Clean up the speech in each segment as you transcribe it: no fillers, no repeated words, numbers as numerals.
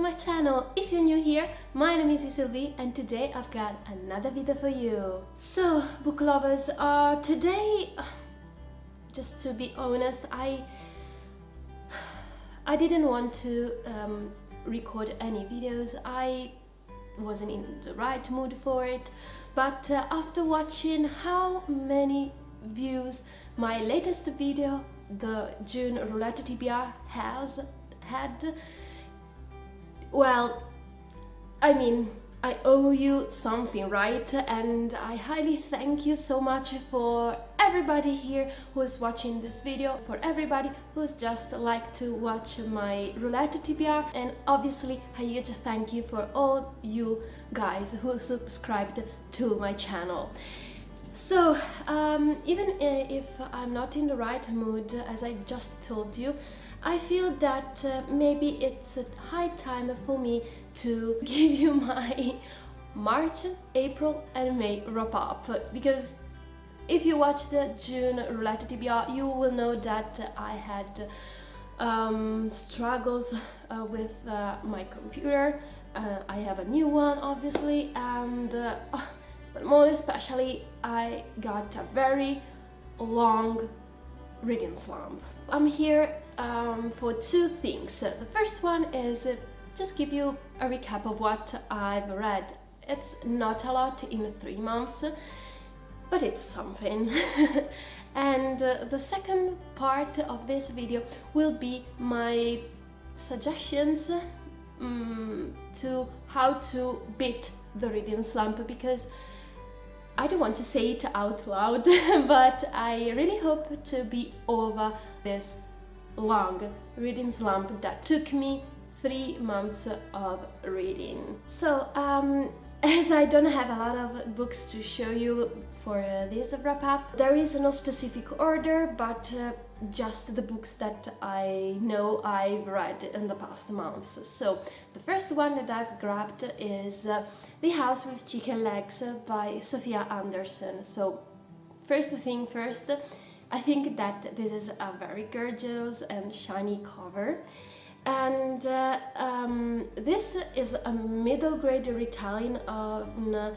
my channel. If you're new here, my name is Sylvie and today I've got another video for you. So, book lovers, today, just to be honest, I didn't want to record any videos. I wasn't in the right mood for it, but after watching how many views my latest video, the June Roulette TBR, has had, well, I mean, I owe you something, right? And I highly thank you so much for everybody here who is watching this video, for everybody who's just like to watch my roulette TBR, and obviously a huge thank you for all you guys who subscribed to my channel. So, even if I'm not in the right mood, as I just told you, I feel that maybe it's a high time for me to give you my March, April and May wrap up, because if you watch the June Roulette TBR, you will know that I had struggles with my computer. I have a new one, obviously, and but more especially I got a very long reading slump. I'm here for two things. The first one is just give you a recap of what I've read. It's not a lot in 3 months, but it's something. And the second part of this video will be my suggestions to how to beat the reading slump, because I don't want to say it out loud, but I really hope to be over this long reading slump that took me 3 months of reading. So, as I don't have a lot of books to show you for this wrap up, there is no specific order, but just the books that I know I've read in the past months. So the first one that I've grabbed is The House with Chicken Legs by Sophia Anderson. So first thing first, I think that this is a very gorgeous and shiny cover, and this is a middle grade retelling on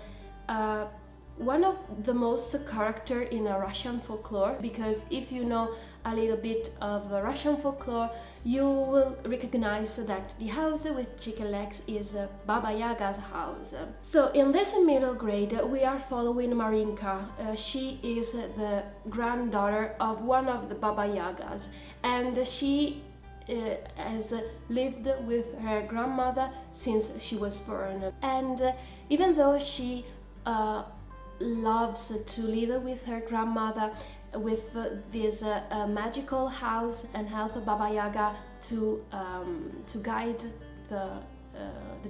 one of the most character in a Russian folklore, because if you know a little bit of Russian folklore, you will recognize that the house with chicken legs is Baba Yaga's house. So in this middle grade we are following Marinka. She is the granddaughter of one of the Baba Yagas, and she has lived with her grandmother since she was born. And even though she loves to live with her grandmother with this magical house and help Baba Yaga to guide the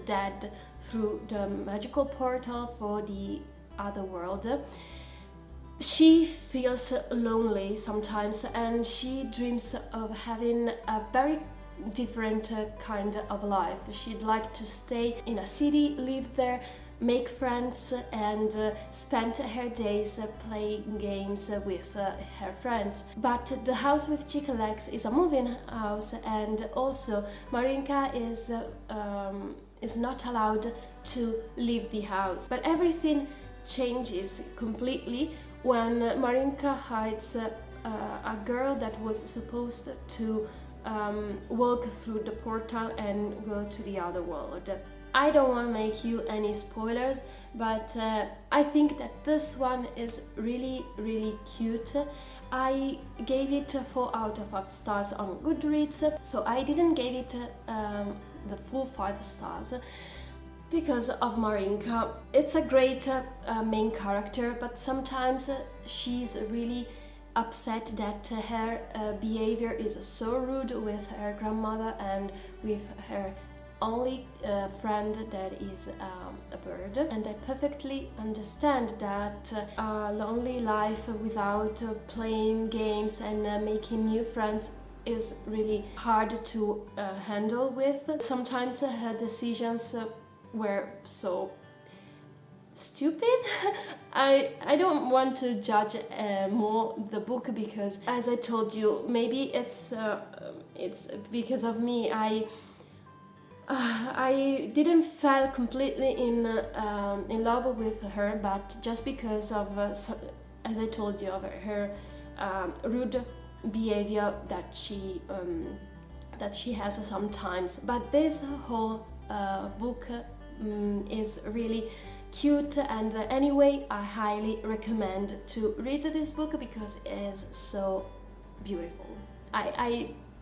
dead through the magical portal for the other world, she feels lonely sometimes, and she dreams of having a very different kind of life. She'd like to stay in a city, live there, make friends, and spend her days playing games with her friends. But the house with chicken legs is a moving house, and also Marinka is not allowed to leave the house. But everything changes completely when Marinka hides a girl that was supposed to walk through the portal and go to the other world. I don't want to make you any spoilers, but I think that this one is really, really cute. I gave it 4 out of 5 stars on Goodreads, so I didn't give it the full 5 stars because of Marinka. It's a great main character, but sometimes she's really upset that her behavior is so rude with her grandmother and with her only friend that is a bird. And I perfectly understand that a lonely life without playing games and making new friends is really hard to handle with. Sometimes her decisions were so stupid. I don't want to judge more the book, because as I told you, maybe it's because of me. I didn't fall completely in love with her, but just because of, as I told you, of her rude behavior that she has sometimes. But this whole book is really cute, and anyway, I highly recommend to read this book because it is so beautiful.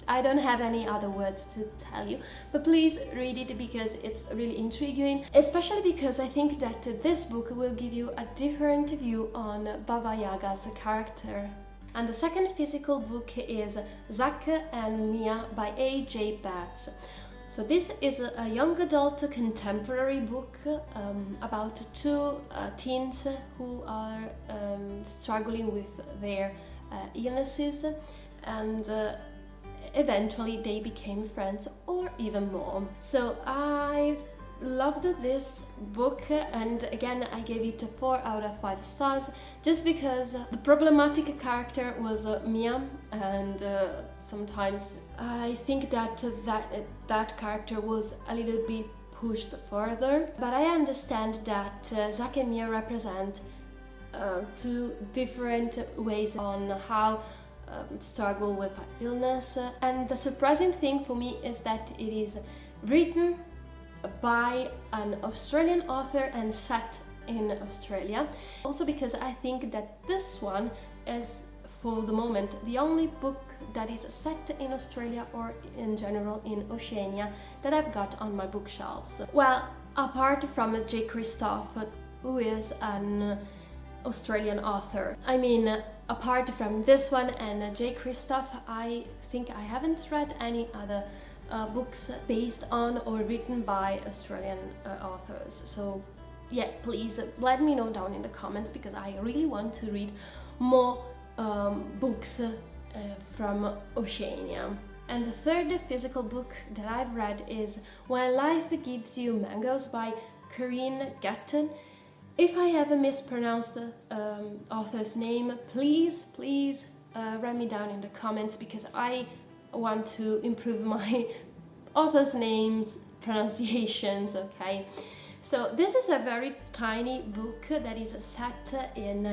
I don't have any other words to tell you, but please read it because it's really intriguing, especially because I think that this book will give you a different view on Baba Yaga's character. And the second physical book is Zack and Mia by A.J. Batts. So this is a young adult contemporary book about two teens who are struggling with their illnesses, and eventually they became friends or even more. So I loved this book, and again I gave it 4 out of 5 stars just because the problematic character was Mia, and sometimes I think that character was a little bit pushed further, but I understand that Zack and Mia represent two different ways on how struggle with illness, and the surprising thing for me is that it is written by an Australian author and set in Australia. Also because I think that this one is, for the moment, the only book that is set in Australia or in general in Oceania that I've got on my bookshelves. Well, apart from J. Christoph, who is an Australian author. I mean, apart from this one and J. Christoph, I think I haven't read any other books based on or written by Australian authors. So yeah, please let me know down in the comments because I really want to read more books from Oceania. And the third physical book that I've read is When Life Gives You Mangoes by Corinne Gatton. If I have mispronounced the author's name, please write me down in the comments because I want to improve my author's names pronunciations, okay? So this is a very tiny book that is set in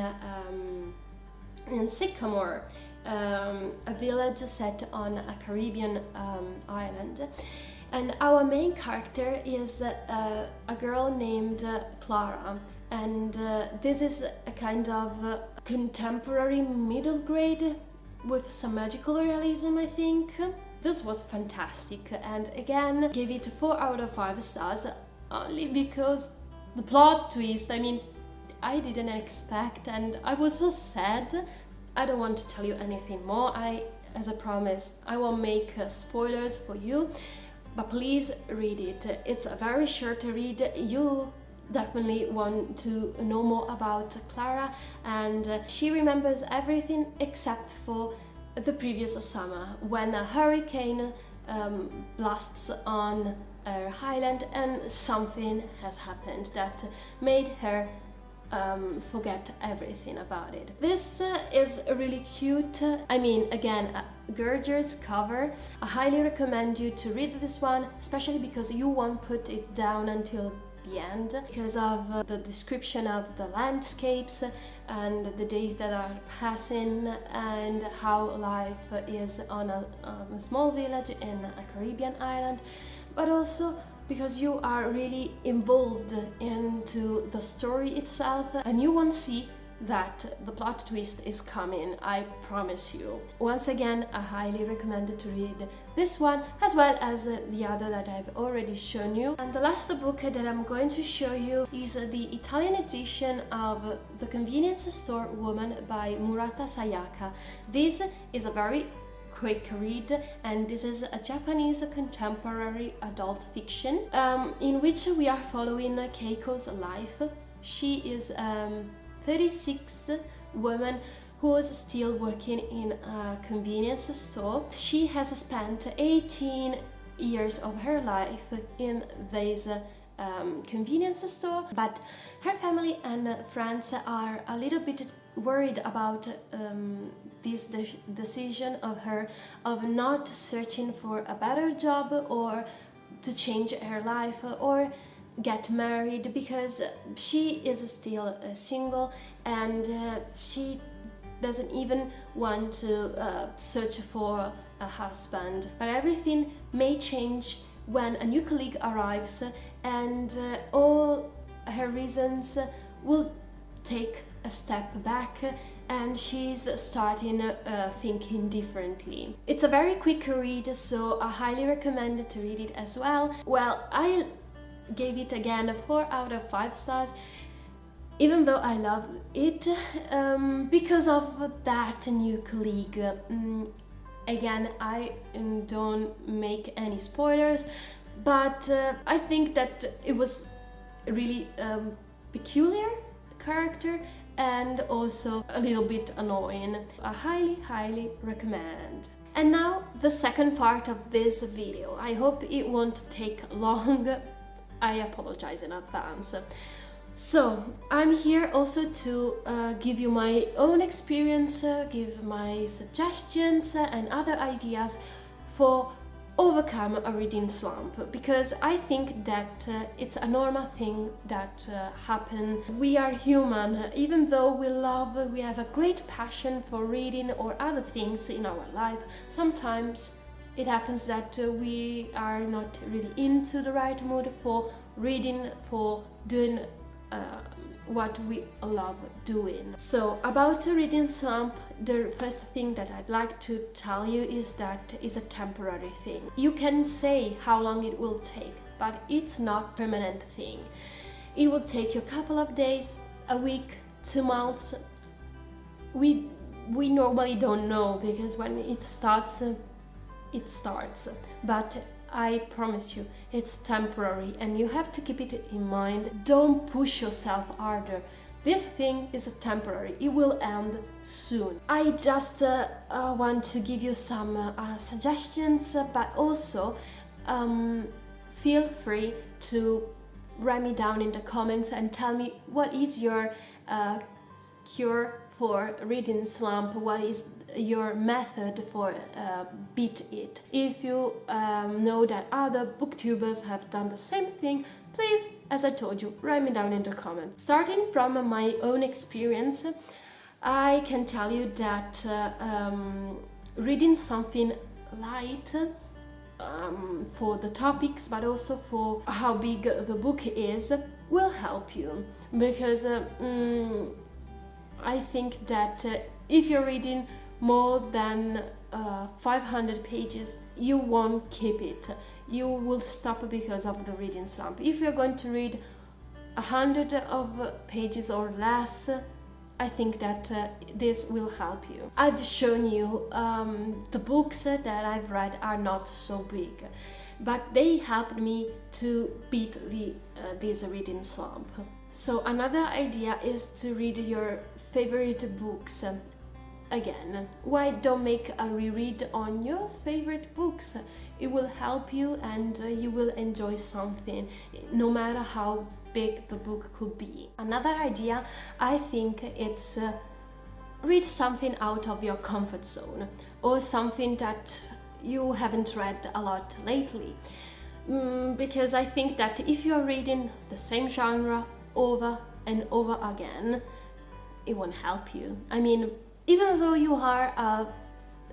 Sycamore, a village set on a Caribbean island. And our main character is a girl named Clara. And this is a kind of contemporary middle grade with some magical realism, I think. This was fantastic, and again gave it 4 out of 5 stars only because the plot twist, I mean, I didn't expect, and I was so sad. I don't want to tell you anything more. As I promised, I won't make spoilers for you, but please read it. It's a very short read. You definitely want to know more about Clara, and she remembers everything except for the previous summer when a hurricane blasts on her island and something has happened that made her forget everything about it. This is really cute. I mean, again, a gorgeous cover. I highly recommend you to read this one, especially because you won't put it down until the end because of the description of the landscapes and the days that are passing and how life is on a small village in a Caribbean island, but also because you are really involved into the story itself and you won't see that the plot twist is coming, I promise you. Once again, I highly recommend to read this one as well as the other that I've already shown you. And the last book that I'm going to show you is the Italian edition of The Convenience Store Woman by Murata Sayaka. This is a very quick read, and this is a Japanese contemporary adult fiction in which we are following Keiko's life. She is 36 woman who is still working in a convenience store. She has spent 18 years of her life in this convenience store, but her family and friends are a little bit worried about this decision of her of not searching for a better job or to change her life or get married, because she is still single, and she doesn't even want to search for a husband. But everything may change when a new colleague arrives, and all her reasons will take a step back, and she's starting thinking differently. It's a very quick read, so I highly recommend to read it as well. Well, I gave it again a 4 out of 5 stars, even though I love it because of that new colleague. Again, I don't make any spoilers, but I think that it was really peculiar character and also a little bit annoying. I highly recommend. And now the second part of this video. I hope it won't take long. I apologize in advance. So I'm here also to give you my own experience, give my suggestions and other ideas for overcome a reading slump, because I think that it's a normal thing that happen. We are human, even though we have a great passion for reading or other things in our life. Sometimes it happens that we are not really into the right mood for reading, for doing what we love doing. So about a reading slump, the first thing that I'd like to tell you is that it's a temporary thing. You can say how long it will take, but it's not a permanent thing. It will take you a couple of days, a week, 2 months. We normally don't know, because when it starts, it starts. But I promise you, it's temporary, and you have to keep it in mind. Don't push yourself harder. This thing is temporary. It will end soon. I just want to give you some suggestions, but also feel free to write me down in the comments and tell me what is your cure for reading slump, what is your method for beat it. If you know that other booktubers have done the same thing, please, as I told you, write me down in the comments. Starting from my own experience, I can tell you that reading something light for the topics, but also for how big the book is, will help you, because I think that if you're reading more than 500 pages, you won't keep it. You will stop because of the reading slump. If you're going to read 100 of pages or less, I think that this will help you. I've shown you the books that I've read are not so big, but they helped me to beat this reading slump. So another idea is to read your favorite books again. Why don't make a reread on your favorite books? It will help you, and you will enjoy something, no matter how big the book could be. Another idea, I think, it's read something out of your comfort zone, or something that you haven't read a lot lately. Because I think that if you're reading the same genre over and over again, it won't help you. I mean, even though you are a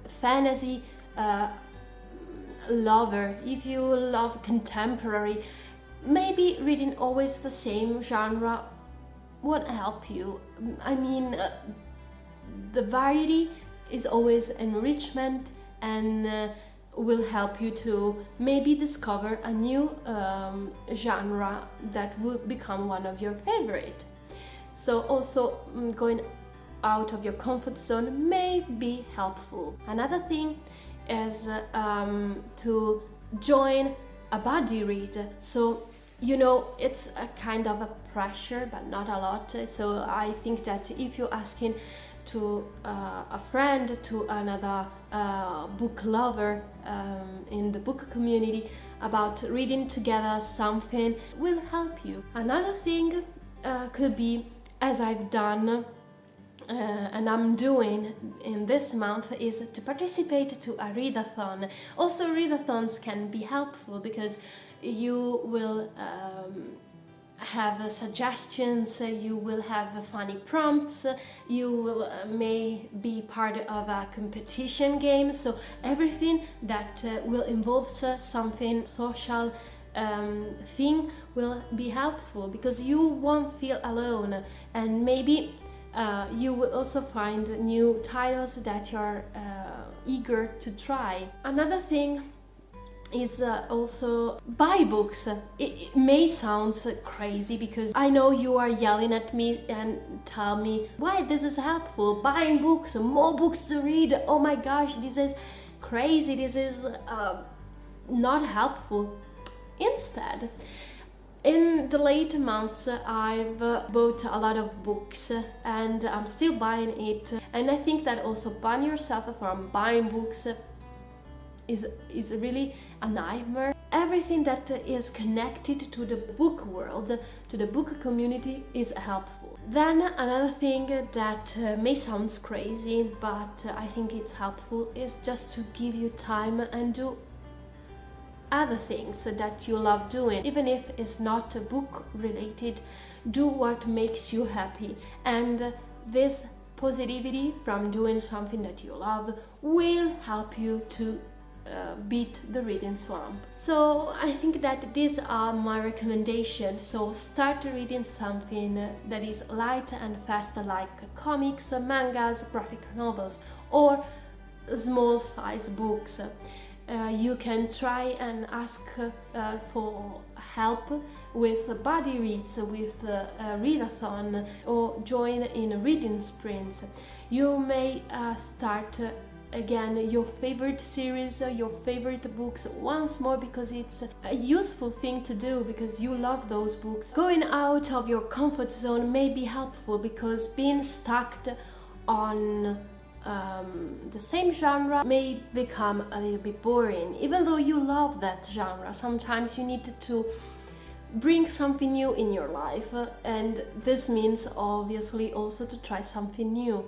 fantasy lover, if you love contemporary, maybe reading always the same genre won't help you. I mean, the variety is always enrichment, and will help you to maybe discover a new genre that will become one of your favorite. So also going out of your comfort zone may be helpful. Another thing is to join a buddy read. So, you know, it's a kind of a pressure, but not a lot. So I think that if you're asking to a friend, to another book lover in the book community about reading together something, will help you. Another thing could be, as I've done and I'm doing in this month, is to participate to a readathon. Also, readathons can be helpful because you will have suggestions, you will have funny prompts, you will may be part of a competition game, so everything that will involve something social thing will be helpful, because you won't feel alone, and maybe you will also find new titles that you're eager to try. Another thing is also buy books. It may sound crazy, because I know you are yelling at me and tell me why this is helpful, buying books, more books to read, oh my gosh, this is crazy, this is not helpful. Instead, in the late months, I've bought a lot of books, and I'm still buying it, and I think that also banning yourself from buying books is really a nightmare. Everything that is connected to the book world, to the book community, is helpful. Then another thing that may sound crazy, but I think it's helpful, is just to give you time and do other things that you love doing. Even if it's not book related, do what makes you happy, and this positivity from doing something that you love will help you to beat the reading slump. So I think that these are my recommendations. So start reading something that is light and fast, like comics, mangas, graphic novels, or small size books. You can try and ask for help with buddy reads, with a readathon, or join in reading sprints. You may start again your favorite series, your favorite books once more, because it's a useful thing to do, because you love those books. Going out of your comfort zone may be helpful, because being stuck on the same genre may become a little bit boring. Even though you love that genre, sometimes you need to bring something new in your life, and this means obviously also to try something new.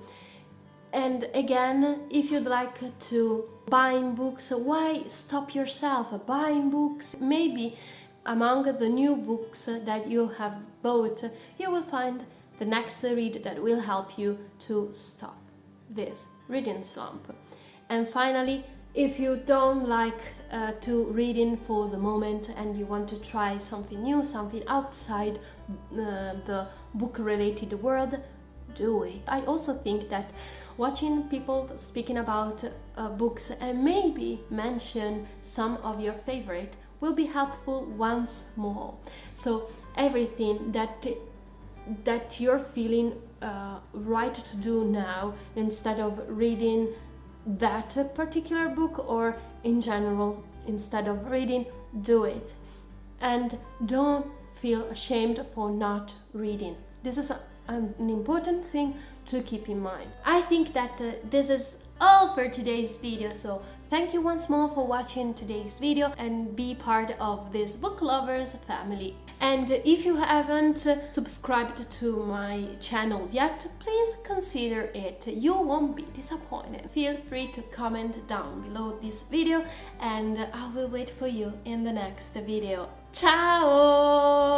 And again, if you'd like to buying books, why stop yourself buying books? Maybe among the new books that you have bought, you will find the next read that will help you to stop this reading slump. And finally, if you don't like to reading for the moment and you want to try something new, something outside the book-related world, do it. I also think that watching people speaking about books and maybe mention some of your favorite will be helpful once more. So everything that you're feeling right to do now, instead of reading that particular book, or in general, instead of reading, do it. And don't feel ashamed for not reading. This is an important thing to keep in mind. I think that this is all for today's video, so thank you once more for watching today's video and be part of this book lovers family. And if you haven't subscribed to my channel yet, please consider it. You won't be disappointed. Feel free to comment down below this video, and I will wait for you in the next video. Ciao!